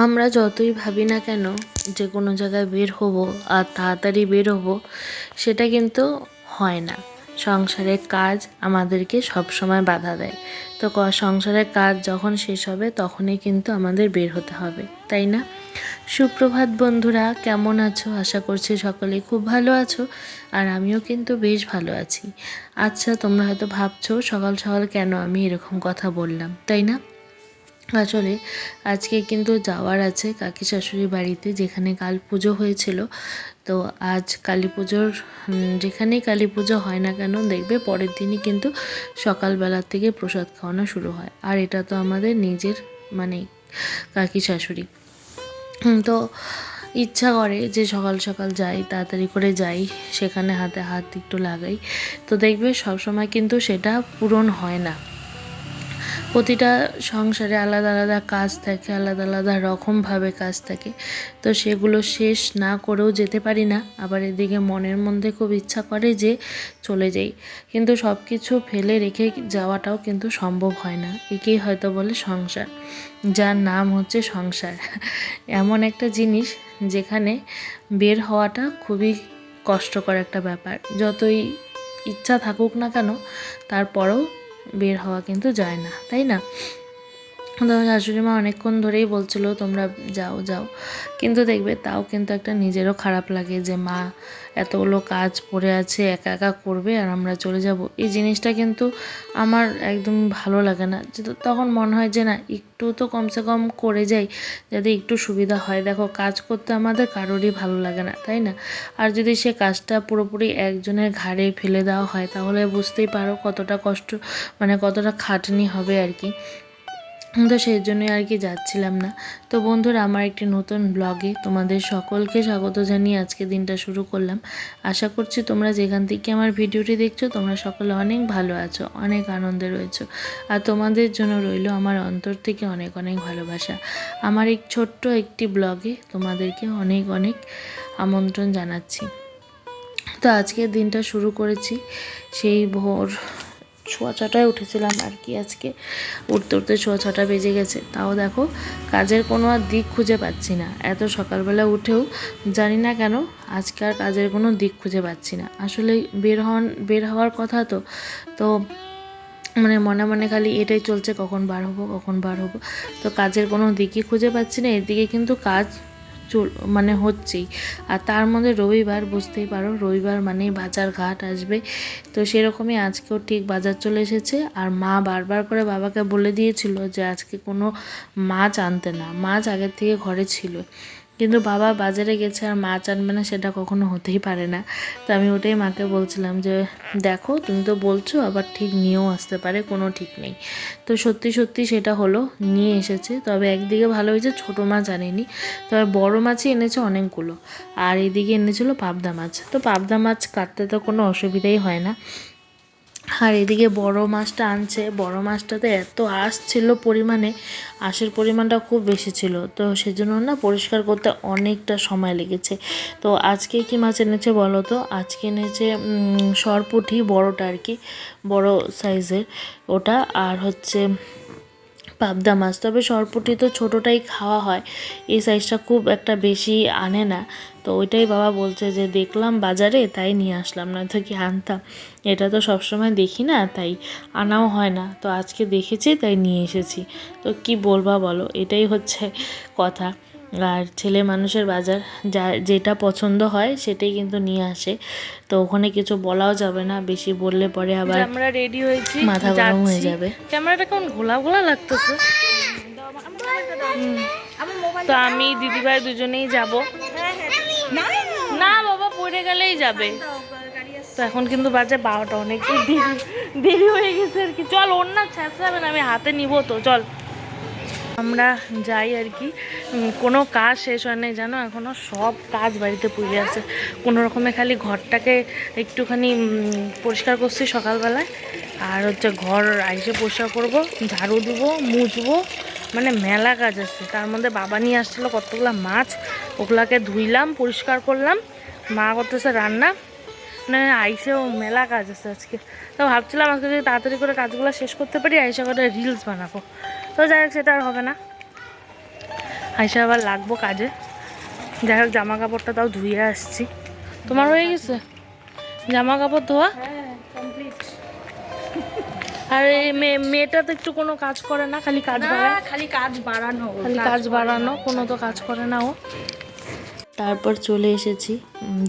আমরা যতই ভাবি না কেন যে কোনো জায়গায় বের হব আর তাড়াতাড়ি বের হব, সেটা কিন্তু হয় না। সংসারের কাজ আমাদেরকে সব সময় বাধা দেয়। তো সংসারের কাজ যখন শেষ হবে তখনই কিন্তু আমাদের বের হতে হবে, তাই না? সুপ্রভাত বন্ধুরা, কেমন আছো? আশা করছি সকলেই খুব ভালো আছো, আর আমিও কিন্তু বেশ ভালো আছি। আচ্ছা, তোমরা হয়তো ভাবছো সকাল সকাল কেন আমি এরকম কথা বললাম, তাই না? আসলে আজকে কিন্তু যাওয়ার আছে কাকি শাশুড়ির বাড়িতে, যেখানে কাল পুজো হয়েছিল। তো আজ কালী পুজোর যেখানেই কালী পুজো হয় না কেন, দেখবে পরের দিনই কিন্তু সকালবেলা থেকে প্রসাদ খাওয়ানো শুরু হয়। আর এটা তো আমাদের নিজের মানে কাকি শাশুড়ি। তো ইচ্ছা করে যে সকাল সকাল যাই, তাড়াতাড়ি করে যাই, সেখানে হাতে হাত একটু লাগাই। তো দেখবে সবসময় কিন্তু সেটা পূরণ হয় না। প্রতিটা সংসারে আলাদা আলাদা কাজ থাকে, আলাদা আলাদা রকমভাবে কাজ থাকে। তো সেগুলো শেষ না করেও যেতে পারি না। আবার এদিকে মনের মধ্যে খুব ইচ্ছা করে যে চলে যাই, কিন্তু সব কিছু ফেলে রেখে যাওয়াটাও কিন্তু সম্ভব হয় না। একেই হয়তো বলে সংসার, যার নাম হচ্ছে সংসার। এমন একটা জিনিস যেখানে বের হওয়াটা খুবই কষ্টকর একটা ব্যাপার। যতই ইচ্ছা থাকুক না কেন, তারপরেও বের হওয়া কিন্তু যায় না, তাই না? তো শাশুড়ি মা অনেকক্ষণ ধরেই বলছিল তোমরা যাও যাও, কিন্তু দেখবে তাও কিন্তু একটা নিজেরও খারাপ লাগে যে মা এতগুলো কাজ পড়ে আছে, একা একা করবে আর আমরা চলে যাব। এই জিনিসটা কিন্তু আমার একদম ভালো লাগে না। তখন মনে হয় যে না, একটু তো কমসে কম করে যাই, যাতে একটু সুবিধা হয়। দেখো, কাজ করতে আমাদের কারোরই ভালো লাগে না, তাই না? আর যদি সে কাজটা পুরোপুরি একজনের ঘাড়ে ফেলে দেওয়া হয়, তাহলে বুঝতেই পারো কতটা কষ্ট, মানে কতটা খাটনি হবে আর কি। তো সেই জন্যই আর কি যাচ্ছিলাম না। তো বন্ধুরা, আমার একটি নতুন ব্লগে তোমাদের সকলকে স্বাগত জানিয়ে আজকে দিনটা শুরু করলাম। আশা করছি তোমরা যেখান থেকে আমার ভিডিওটি দেখছো, তোমরা সকলে অনেক ভালো আছো, অনেক আনন্দে রয়েছো। আর তোমাদের জন্য রইল আমার অন্তর থেকে অনেক অনেক ভালোবাসা। আমার এই ছোট্ট একটি ব্লগে তোমাদেরকে অনেক অনেক আমন্ত্রণ জানাচ্ছি। তো আজকের দিনটা শুরু করেছি সেই ভোর 6:15 উঠেছিলাম আর কি। আজকে উঠতে উঠতে 6:15 বেজে গেছে। তাও দেখো, কাজের কোনো আর দিক খুঁজে পাচ্ছি না। এত সকালবেলা উঠেও জানি না কেন আজকে আর কাজের কোনো দিক খুঁজে পাচ্ছি না। আসলে বের হওয়ার কথা তো তো মানে মনে মনে খালি এটাই চলছে, কখন বার হবো, কখন বার হবো। তো কাজের কোনো দিকই খুঁজে পাচ্ছি না। এদিকে কিন্তু কাজ মানে হচ্ছেই। আর তার মধ্যে রবিবার, বুঝতেই পারো রবিবার মানেই বাজার ঘাট আসবে। তো সেরকমই আজকেও ঠিক বাজার চলে এসেছে। আর মা বারবার করে বাবাকে বলে দিয়েছিল যে আজকে কোনো মাছ আনতে না, মাছ আগের থেকে ঘরে ছিল। কিন্তু বাবা বাজারে গেছে আর মাছ আনবে না, সেটা কখনো হতেই পারে না। তো আমি ওটাই মাকে বলছিলাম যে দেখো, তুমি তো বলছো, আবার ঠিক নিয়েও আসতে পারে, কোনো ঠিক নেই। তো সত্যি সত্যি সেটা হলো, নিয়ে এসেছে। তবে একদিকে ভালো হয়েছে ছোটো মাছ আনেনি, তবে বড় মাছই এনেছে অনেকগুলো। আর এদিকে এনেছিল পাবদা মাছ। তো পাবদা মাছ কাটতে তো কোনো অসুবিধাই হয় না। আর এদিকে বড় মাছটা আনছে, বড় মাছটাতে এত আঁশ ছিল, পরিমাণে আঁশের পরিমাণটা খুব বেশি ছিল। তো সেজন্য না পরিষ্কার করতে অনেকটা সময় লেগেছে। তো আজকে কি মাছ এনেছে বলো তো? আজকে এনেছে সরপুঁটি, বড়টা আর কি, বড় সাইজের ওটা। আর হচ্ছে পাবদা মাছ। তবে সরপুঁটি তো ছোটোটাই খাওয়া হয়, এই সাইজটা খুব একটা বেশি আনে না। তো ওইটাই বাবা বলছে যে দেখলাম বাজারে, তাই নিয়ে আসলাম, না তো কি আনতাম। এটা তো সবসময় দেখি না, তাই আনাও হয় না। তো আজকে দেখেছি তাই নিয়ে এসেছি। তো কি বলবা বলো, এটাই হচ্ছে কথা। আর ছেলে মানুষের বাজার, যেটা পছন্দ হয় সেটাই কিন্তু নিয়ে আসে। তো ওখানে কিছু বলাও যাবে না, বেশি বললে পরে আবার আমরা রেডি হয়েছি, মাথা গরম হয়ে যাবে। ক্যামেরাটা কেমন ঘোলা ঘোলা লাগতেছে। তো আমি দিদিভাই দুজনেই যাব। না বাবা, পড়ে গেলেই যাবে। তো এখন কিন্তু বাজে 12টা, অনেক দেরি হয়ে গেছে আর কি। চল, ওর না ছেঁচড়াবে না, আমি হাতে নিব। তো চল আমরা যাই আর কি। কোনো কাজ শেষ হয় নাই জানো, এখনও সব কাজ বাড়িতে পড়ে আছে। কোনো রকমে খালি ঘরটাকে একটুখানি পরিষ্কার করছি সকালবেলায়। আর হচ্ছে ঘর আইসে পরিষ্কার করবো, ঝাড়ু দিব, মুছবো, মানে মেলা কাজ আছে। তার মধ্যে বাবা নিয়ে আসছিলো কতগুলো মাছ, ওগুলাকে ধুইলাম, পরিষ্কার করলাম। মা করতেছে রান্না, মানে আইসেও মেলা কাজ আছে আজকে। তো ভাবছিলাম আজকে যদি তাড়াতাড়ি করে কাজগুলো শেষ করতে পারি, আইসা করে রিলস বানাবো। তো যাই হোক, সেটা আর হবে না। আইসা আবার লাগবো কাজে। যাই হোক জামা কাপড়টা তাও ধুয়ে আসছি। তোমার হয়ে গেছে জামা কাপড় ধোয়া? আর এই মেয়েটা তো একটু কোনো কাজ করে না, খালি কাজ বাড়ায়, খালি কাজ বাড়ানো, কোনো তো কাজ করে না ও। তারপর চলে এসেছি।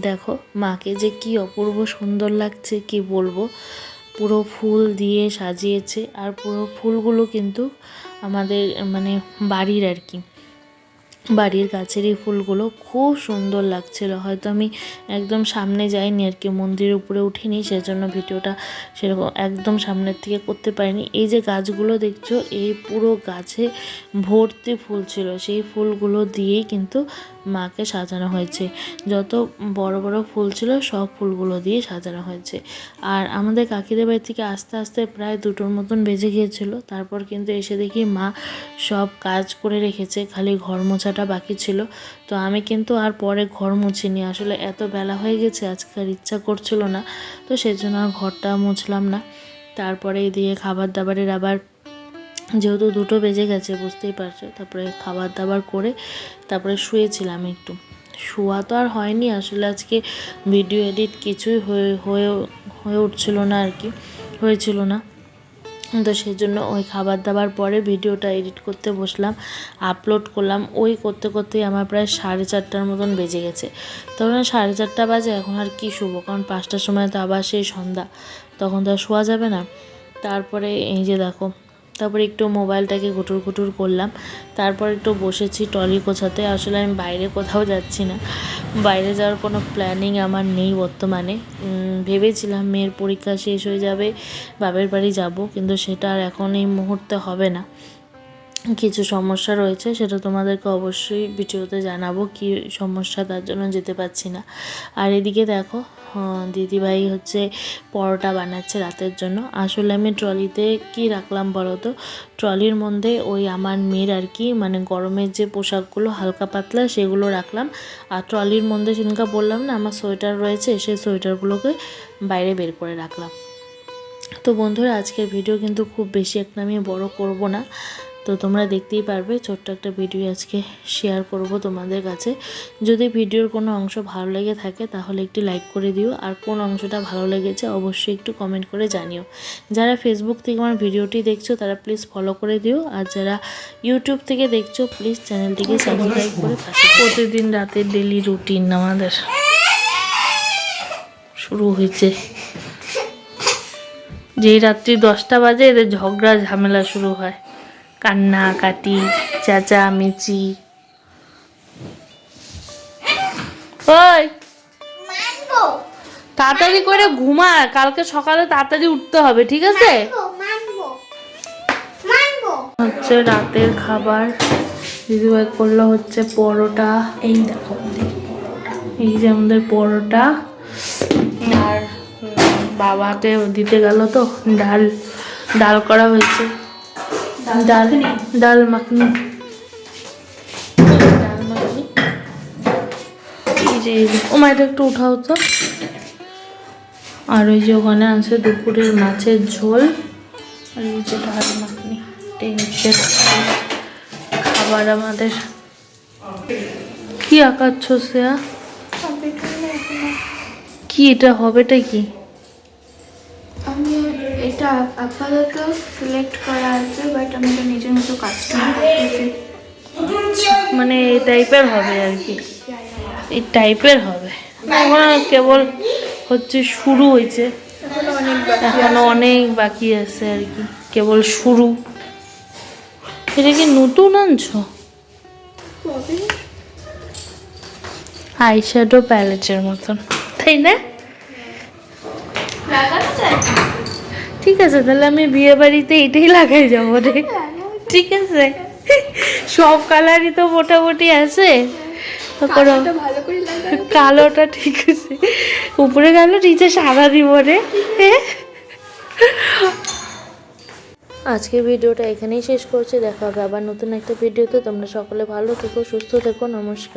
দেখো মাকে যে কি অপূর্ব সুন্দর লাগছে কি বলবো, পুরো ফুল দিয়ে সাজিয়েছে। আর পুরো ফুলগুলো কিন্তু আমাদের মানে বাড়ির আর কি, বাড়ির গাছেরই ফুলগুলো খুব সুন্দর লাগছিল। হয়তো আমি একদম সামনে যাইনি আর কি, মন্দিরের উপরে উঠিনি, সেজন্য ভিডিওটা সেরকম একদম সামনের থেকে করতে পারিনি। এই যে গাছগুলো দেখছো, এই পুরো গাছে ভর্তি ফুল ছিল, সেই ফুলগুলো দিয়েই কিন্তু মাকে সাজানো হয়েছে। যত বড় বড় ফুল ছিল সব ফুলগুলো দিয়ে সাজানো হয়েছে। আর আমাদের কাকিদের বাড়ি থেকে আস্তে আস্তে প্রায় 2টোর মতন বেজে গিয়েছিল। তারপর কিন্তু এসে দেখি মা সব কাজ করে রেখেছে, খালি ঘর মোছাটা বাকি ছিল। তো আমি কিন্তু আর পরে ঘর মুছিনি, আসলে এত বেলা হয়ে গেছে, আজকে আর ইচ্ছা করছিল না, তো সেজন্য আর ঘরটা মুছলাম না। তারপরে এদিকে খাবার দাবারের আবার যেহেতু 2টো বেজে গেছে বুঝতেই পারছো, তারপরে খাবার দাবার করে তারপরে শুয়েছিলাম একটু। শোয়া তো আর হয়নি আসলে, আজকে ভিডিও এডিট কিছুই হয়ে উঠছিল না আর কি, হয়েছিল না। তো সেই জন্য ওই খাবার দাবার পরে ভিডিওটা এডিট করতে বসলাম, আপলোড করলাম। ওই করতে করতেই আমার প্রায় 4:30টার মতন বেজে গেছে। তখন 4:30 বাজে, এখন আর কি শুবো, কারণ 5টার সময় তো আবার সেই সন্ধ্যা, তখন তো আর শোয়া যাবে না। তারপরে এই যে দেখো, তারপরে একটু মোবাইলটাকে ঘুটুর করলাম। তারপর একটু বসেছি ট্রলি গোছাতে। আসলে আমি বাইরে কোথাও যাচ্ছি না, বাইরে যাওয়ার কোনো প্ল্যানিং আমার নেই বর্তমানে। ভেবেছিলাম মেয়ের পরীক্ষা শেষ হয়ে যাবে বাপের বাড়ি যাব, কিন্তু সেটা আর এখন এই মুহূর্তে হবে না, কিছু সমস্যা রয়েছে, সেটা তোমাদেরকে অবশ্যই ভিডিওতে জানাবো কি সমস্যা, তার জন্য যেতে পারছি না। আর এদিকে দেখো দিদিভাই হচ্ছে পরোটা বানাচ্ছে রাতের জন্য। আসলে আমি ট্রলিতে কি রাখলাম বলো তো, ট্রলির মধ্যে ওই আমার মেয়ের আর কি মানে গরমের যে পোশাকগুলো হালকা পাতলা সেগুলো রাখলাম। আর ট্রলির মধ্যে সেদিনকে বললাম না আমার সোয়েটার রয়েছে, সেই সোয়েটারগুলোকে বাইরে বের করে রাখলাম। তো বন্ধুরা আজকের ভিডিও কিন্তু খুব বেশি একটা আমি বড় করব না, তো তোমরা দেখতেই পারবে, ছোট্ট একটা ভিডিও আজকে শেয়ার করব তোমাদের কাছে। যদি ভিডিওর কোনো অংশ ভালো লেগে থাকে তাহলে একটি লাইক করে দিও, আর কোন অংশটা ভালো লেগেছে অবশ্যই একটু কমেন্ট করে জানিও। যারা ফেসবুক থেকে আমার ভিডিওটি দেখছো তারা প্লিজ ফলো করে দিও, আর যারা ইউটিউব থেকে দেখছো প্লিজ চ্যানেলটিকে সাবস্ক্রাইব করে পাশে। প্রতিদিন রাতের ডেলি রুটিন আমাদের শুরু হয়েছে। যেই রাত্রি 10টা বাজে এদের ঝগড়া ঝামেলা শুরু হয়, কান্নাকাটি চেঁচামেচি। ওই তাড়াতাড়ি করে ঘুমা, কালকে সকালে তাড়াতাড়ি উঠতে হবে, ঠিক আছে? হচ্ছে রাতের খাবার, দিদিভাই করলো হচ্ছে পরোটা। এই দেখো এই যে আমাদের পরোটা, আর বাবাকে দিতে গেল তো ডাল করা হয়েছে, ডাল মাখনি। এই যে ও মাইটা একটু উঠাও তো। আর ওই যে ওখানে আছে দুপুরের মাছের ঝোল, আর এই যে ডাল মাখনি। এটাই হচ্ছে খাবার আমাদের। কি আঁকাচ্ছ শ্রেয়া? কি এটা হবেটা কি? আমি এটা আপাতত সিলেক্ট করা আছে, বাট আমি তো নিজের মতো কাস্টম করতেছি। মানে এই টাইপের হবে আর কি, এই টাইপের হবে। এখন কেবল হচ্ছে শুরু হয়েছে, এখনো অনেক বাকি আছে আর কি, কেবল শুরু। এটা কি নতুন আনছো? আইশ্যাডো প্যালেটের মতন, তাই না? ঠিক আছে, তাহলে আমি বিয়ে বাড়িতে এটাই লাগাই যাবো রে। ঠিক আছে, সব কালারই তো মোটামুটি আছে, কালোটা ঠিক আছে, উপরে কালো নিচে সাদা দিব রে। আজকে ভিডিওটা এখানেই শেষ করছি, দেখা হবে আবার নতুন একটা ভিডিওতে। তোমরা সকলে ভালো থেকো, সুস্থ থেকো, নমস্কার।